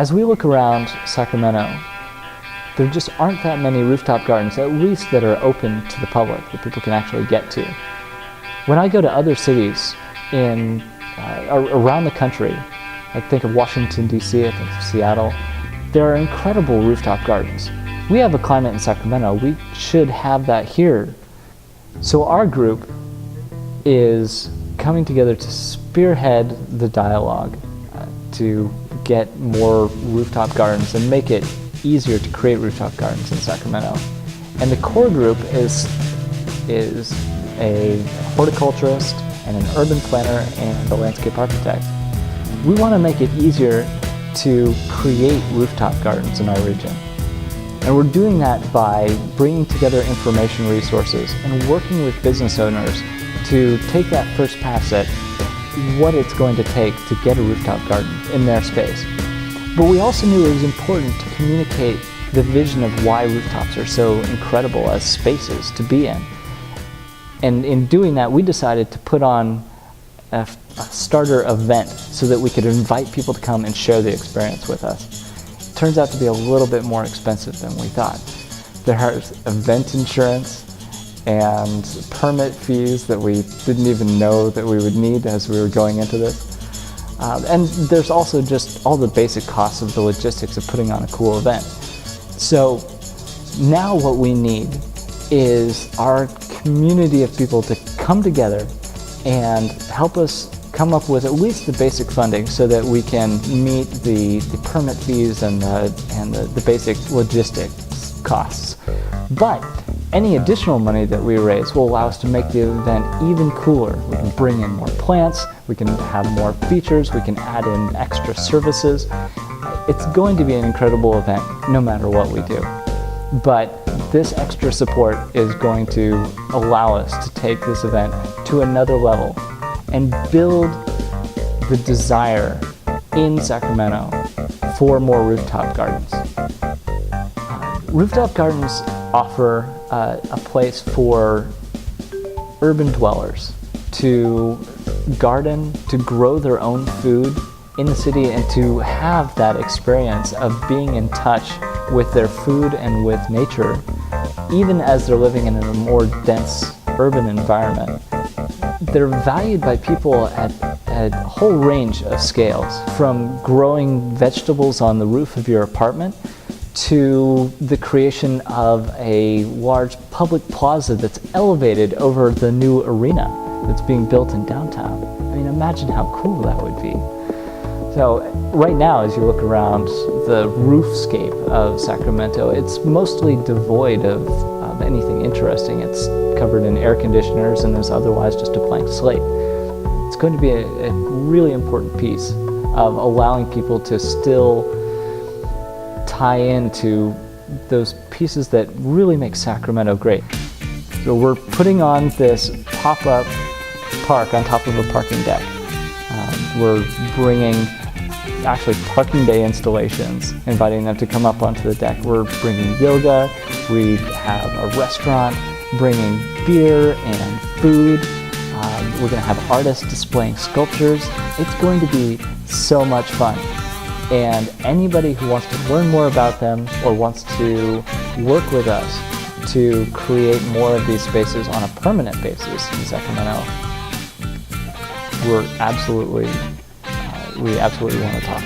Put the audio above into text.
As we look around Sacramento, there just aren't that many rooftop gardens, at least that are open to the public, that people can actually get to. When I go to other cities around the country, I think of Washington, D.C., I think of Seattle, there are incredible rooftop gardens. We have a climate in Sacramento. We should have that here. So our group is coming together to spearhead the dialogue, to get more rooftop gardens and make it easier to create rooftop gardens in Sacramento. And the core group is a horticulturist and an urban planner and a landscape architect. We want to make it easier to create rooftop gardens in our region. And we're doing that by bringing together information resources and working with business owners to take that first pass at what it's going to take to get a rooftop garden in their space. But we also knew it was important to communicate the vision of why rooftops are so incredible as spaces to be in. And in doing that, we decided to put on a starter event so that we could invite people to come and share the experience with us. It turns out to be a little bit more expensive than we thought. There's event insurance and permit fees that we didn't even know that we would need as we were going into this. And there's also just all the basic costs of the logistics of putting on a cool event. So now what we need is our community of people to come together and help us come up with at least the basic funding so that we can meet the permit fees and the basic logistics costs. But any additional money that we raise will allow us to make the event even cooler. We can bring in more plants, we can have more features, we can add in extra services. It's going to be an incredible event no matter what we do. But this extra support is going to allow us to take this event to another level and build the desire in Sacramento for more rooftop gardens. Rooftop gardens offer a place for urban dwellers to garden, to grow their own food in the city, and to have that experience of being in touch with their food and with nature, even as they're living in a more dense urban environment. They're valued by people at a whole range of scales, from growing vegetables on the roof of your apartment to the creation of a large public plaza that's elevated over the new arena that's being built in downtown. I mean, imagine how cool that would be. So right now, as you look around the roofscape of Sacramento, it's mostly devoid of anything interesting. It's covered in air conditioners and is otherwise just a blank slate. It's going to be a really important piece of allowing people to still tie into those pieces that really make Sacramento great. So we're putting on this pop-up park on top of a parking deck. We're bringing actually parking day installations, inviting them to come up onto the deck. We're bringing yoga, we have a restaurant, bringing beer and food. We're going to have artists displaying sculptures. It's going to be so much fun. And anybody who wants to learn more about them or wants to work with us to create more of these spaces on a permanent basis in Sacramento, we absolutely want to talk.